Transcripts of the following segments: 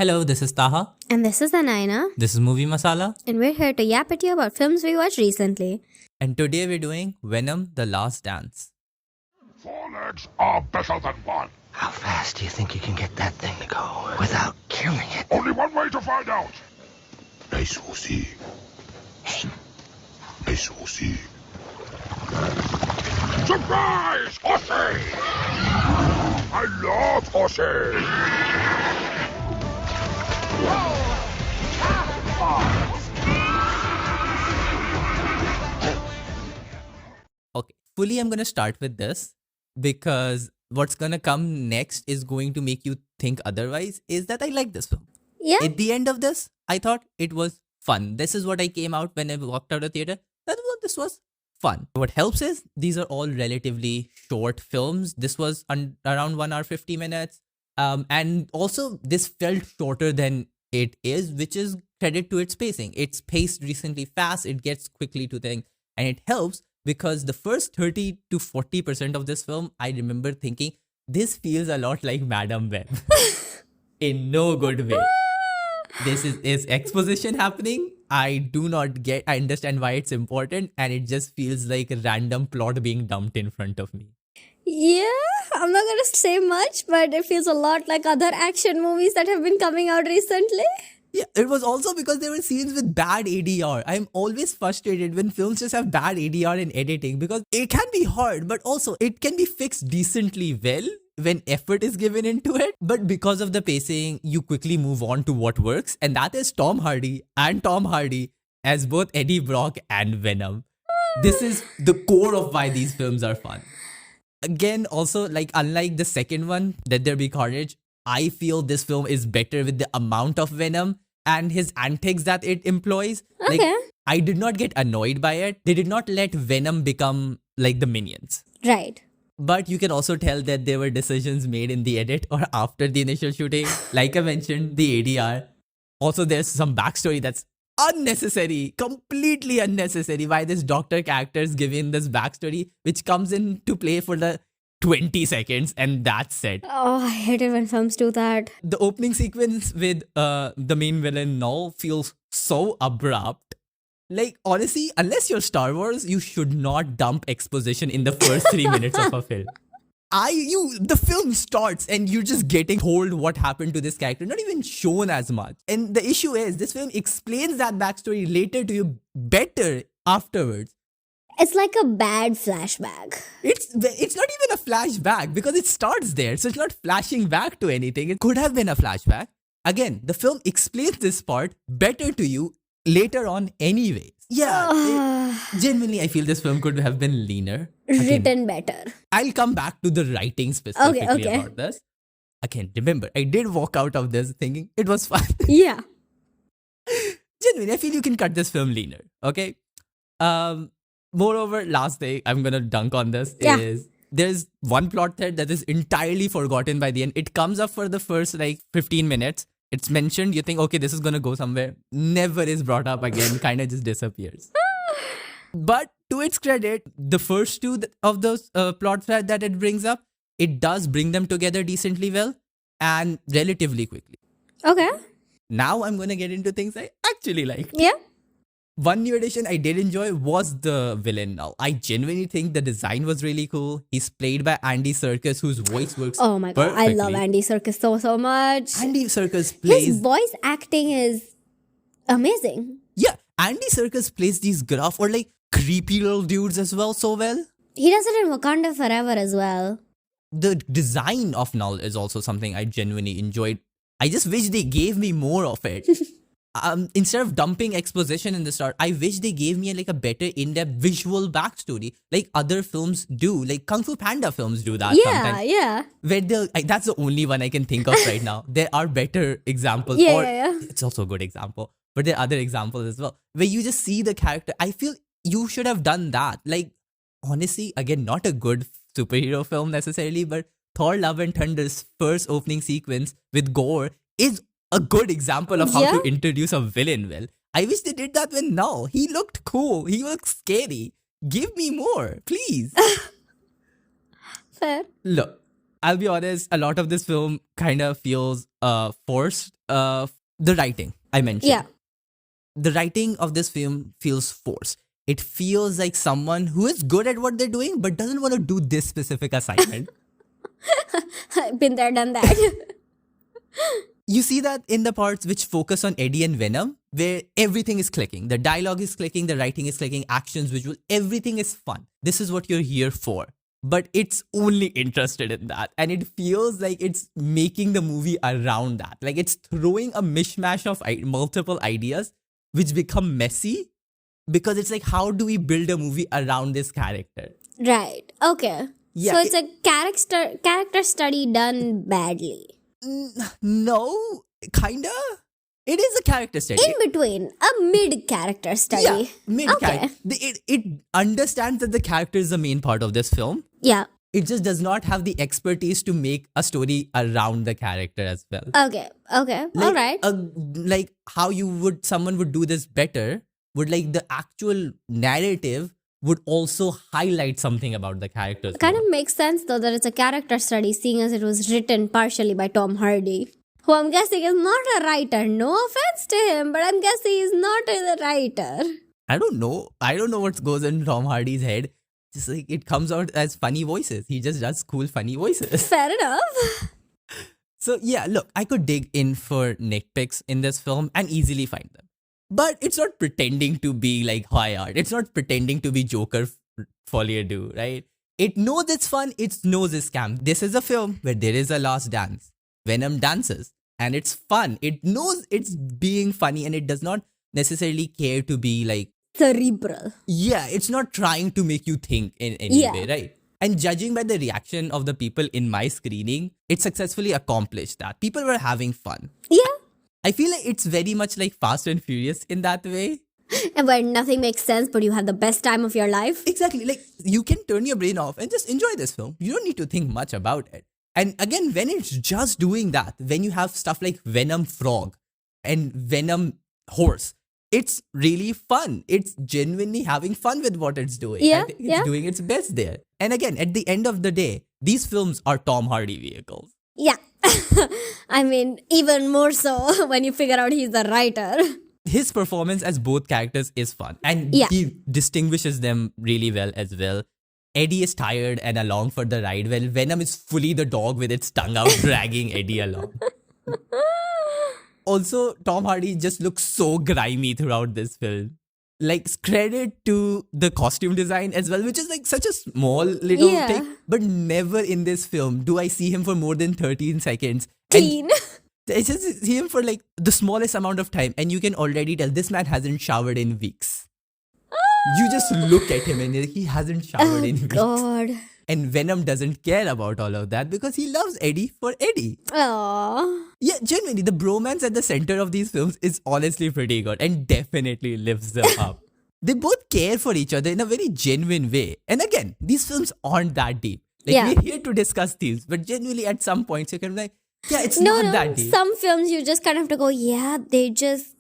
Hello, this is Taha. And this is Anaina, This is Movie Masala. and we're here to yap at you about films we watched recently. And today we're doing Venom The Last Dance. 4 legs are better than 1. How fast do you think you can get that thing to go without killing it? Only one way to find out. Nice will see. Hey, Nice will see. Surprise! Horsey! I love horses! Okay, fully I'm going to start with this because what's going to come next is going to make you think otherwise is that I like this film. Yeah. At the end of this, I thought it was fun. This is what I came out when I walked out of theater. This was fun. What helps is these are all relatively short films. This was around 1 hour 50 minutes. And also this felt shorter than it is, which is credit to its pacing. It's paced recently fast. It gets quickly to things, and it helps because the first 30 to 40% of this film, I remember thinking this feels a lot like Madam Web in no good way. This is exposition happening. I understand why it's important, and it just feels like a random plot being dumped in front of me. Yeah, I'm not gonna say much, but it feels a lot like other action movies that have been coming out recently. Yeah, it was also because there were scenes with bad ADR. I'm always frustrated when films just have bad ADR in editing because it can be hard, but also it can be fixed decently well when effort is given into it. But because of the pacing, you quickly move on to what works, and that is Tom Hardy as both Eddie Brock and Venom. This is the core of why these films are fun. Again, also, like, unlike the second one, Let There Be Carnage, I feel this film is better with the amount of Venom and his antics that it employs. Okay. Like, I did not get annoyed by it. They did not let Venom become like the minions. Right. But you can also tell that there were decisions made in the edit or after the initial shooting. Like I mentioned, the ADR. Also, there's some backstory that's unnecessary, completely unnecessary. Why this doctor character is given this backstory, which comes into play for the 20 seconds, and that's it. Oh, I hate it when films do that. The opening sequence with the main villain Knull feels so abrupt. Like, honestly, unless you're Star Wars, you should not dump exposition in the first 3 minutes of a film. The film starts and you're just getting told what happened to this character, not even shown as much. And the issue is, this film explains that backstory later to you better afterwards. It's like a bad flashback. It's not even a flashback because it starts there, so it's not flashing back to anything. It could have been a flashback. Again, the film explains this part better to you later on anyways. Yeah, genuinely, I feel this film could have been leaner. Written better. I'll come back to the writing specifically Okay. about this. Again, remember, I did walk out of this thinking it was fun. Yeah. Genuinely, I feel you can cut this film leaner, okay? Moreover, last thing I'm gonna dunk on this is there's one plot thread that is entirely forgotten by the end. It comes up for the first 15 minutes. It's mentioned, you think, okay, this is gonna go somewhere. Never is brought up again, kind of just disappears. But to its credit, the first two of those plot threads that it brings up, it does bring them together decently well and relatively quickly. Okay. Now I'm gonna get into things I actually like. Yeah. One new addition I did enjoy was the villain Knull. I genuinely think the design was really cool. He's played by Andy Serkis, whose voice works Oh my god, I love perfectly. Andy Serkis so much. Andy Serkis His plays... voice acting is amazing. Yeah, Andy Serkis plays these gruff or creepy little dudes as well so well. He does it in Wakanda Forever as well. The design of Knull is also something I genuinely enjoyed. I just wish they gave me more of it. Instead of dumping exposition in the start, I wish they gave me a better in-depth visual backstory like other films do. Like Kung Fu Panda films do that sometimes. Yeah. Where that's the only one I can think of right now. There are better examples. Yeah. It's also a good example. But there are other examples as well. Where you just see the character. I feel you should have done that. Like, honestly, again, not a good superhero film necessarily, but Thor Love and Thunder's first opening sequence with gore is a good example of how to introduce a villain well. I wish they did that with Knull. He looked cool. He looked scary. Give me more, please. Fair. Look, I'll be honest, a lot of this film kind of feels forced. The writing I mentioned. Yeah. The writing of this film feels forced. It feels like someone who is good at what they're doing but doesn't want to do this specific assignment. Been there, done that. You see that in the parts which focus on Eddie and Venom, where everything is clicking. The dialogue is clicking, the writing is clicking, actions, visual, everything is fun. This is what you're here for. But it's only interested in that. And it feels like it's making the movie around that. Like it's throwing a mishmash of multiple ideas which become messy because it's like, how do we build a movie around this character? Right. Okay. Yeah, So it's a character study done badly. No, kinda. It is a character study. In between, a mid character study. Yeah, mid Okay. character. It understands that the character is the main part of this film. Yeah. It just does not have the expertise to make a story around the character as well. Okay. Okay. All right. Like how someone would do this better would like the actual narrative would also highlight something about the characters. Kind more. of makes sense though that it's a character study, seeing as it was written partially by Tom Hardy, who I'm guessing is not a writer. No offense to him, but I'm guessing he's not a writer. I don't know. I don't know what goes in Tom Hardy's head. Just like it comes out as funny voices. He just does cool funny voices. Fair enough. So yeah, look, I could dig in for nitpicks in this film and easily find them. But it's not pretending to be like high art. It's not pretending to be Joker folie du, right? It knows it's fun. It knows it's scam. This is a film where there is a last dance. Venom dances and it's fun. It knows it's being funny and it does not necessarily care to be like, Cerebral. yeah, it's not trying to make you think in any Yeah. way, right? And judging by the reaction of the people in my screening, it successfully accomplished that. People were having fun. Yeah. I feel like it's very much like Fast and Furious in that way. And where nothing makes sense, but you have the best time of your life. Exactly. Like you can turn your brain off and just enjoy this film. You don't need to think much about it. And again, when it's just doing that, when you have stuff like Venom Frog and Venom Horse, it's really fun. It's genuinely having fun with what it's doing. Yeah, I think it's yeah. doing its best there. And again, at the end of the day, these films are Tom Hardy vehicles. Yeah. I mean, even more so when you figure out he's the writer. His performance as both characters is fun. And Yeah. he distinguishes them really well as well. Eddie is tired and along for the ride, while Venom is fully the dog with its tongue out dragging Eddie along. Also, Tom Hardy just looks so grimy throughout this film. Like, credit to the costume design as well, which is like such a small little Yeah. thing. But never in this film do I see him for more than 13 seconds. And Clean. I just see him for like the smallest amount of time, and you can already tell this man hasn't showered in weeks. You just look at him and he hasn't showered in weeks. God. And Venom doesn't care about all of that because he loves Eddie for Eddie. Aww. Yeah, genuinely, the bromance at the center of these films is honestly pretty good and definitely lifts them up. They both care for each other in a very genuine way. And again, these films aren't that deep. Like, Yeah. we're here to discuss these, but genuinely at some points you can be like, yeah, it's No, not no. that deep. Some films you just kind of have to go, yeah, they just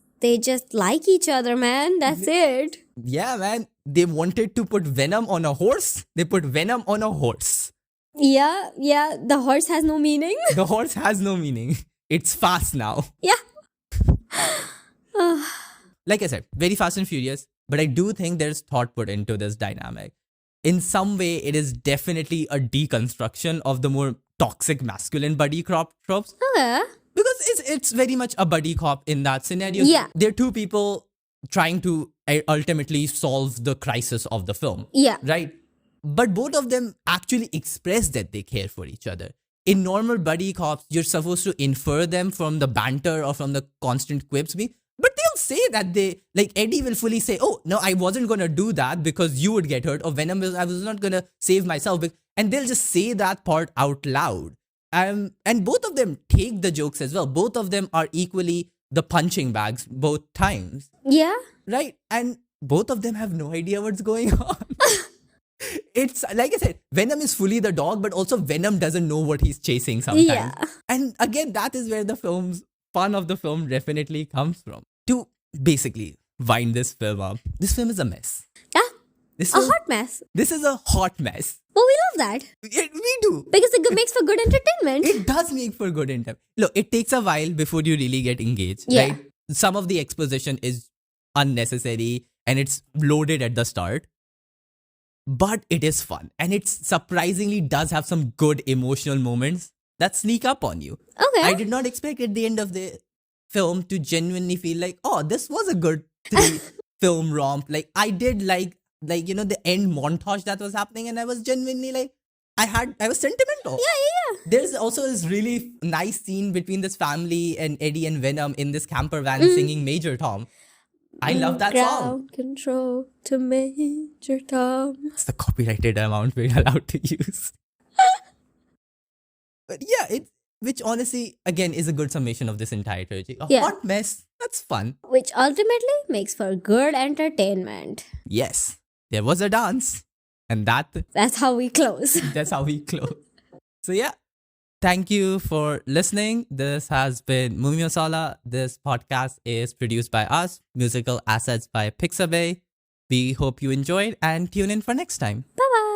like each other, man. That's it. Yeah, man. They wanted to put Venom on a horse. They put Venom on a horse. Yeah, yeah. The horse has no meaning. The horse has no meaning. It's fast now. Yeah. Like I said, very fast and furious. But I do think there's thought put into this dynamic. In some way, it is definitely a deconstruction of the more toxic masculine buddy cop tropes. Okay. Because it's very much a buddy cop in that scenario. Yeah. They're two people trying to ultimately solve the crisis of the film. Yeah. Right? But both of them actually express that they care for each other. In normal buddy cops, you're supposed to infer them from the banter or from the constant quips. But they'll say that like Eddie will fully say, oh, no, I wasn't going to do that because you would get hurt. Or Venom I was not going to save myself. And they'll just say that part out loud. And both of them take the jokes as well. Both of them are equally the punching bags both times. Yeah. Right? And both of them have no idea what's going on. It's like I said, Venom is fully the dog, but also Venom doesn't know what he's chasing sometimes. Yeah. And again, that is where the film's fun of the film definitely comes from. To basically wind this film up, this film is a mess. Yeah. This A is hot mess. this is a hot mess. But we love that We do. because it makes for good entertainment. It does make for good entertainment. Look, it takes a while before you really get engaged, Yeah. right? Some of the exposition is unnecessary and it's loaded at the start. But it is fun. And it surprisingly does have some good emotional moments that sneak up on you. Okay. I did not expect at the end of the film to genuinely feel like, oh, this was a good 3 film romp. Like I did like the end montage that was happening, and I was genuinely like, I was sentimental. Yeah. There's also this really nice scene between this family and Eddie and Venom in this camper van singing Major Tom. I love that song. Ground control to Major Tom. It's the copyrighted amount we're allowed to use. But yeah, which honestly, again, is a good summation of this entire trilogy. A Yeah. hot mess, that's fun. Which ultimately makes for good entertainment. Yes, there was a dance. And That's how we close. that's how we close. So yeah, thank you for listening. This has been Movie Masala. This podcast is produced by us, musical assets by Pixabay. We hope you enjoyed and tune in for next time. Bye bye.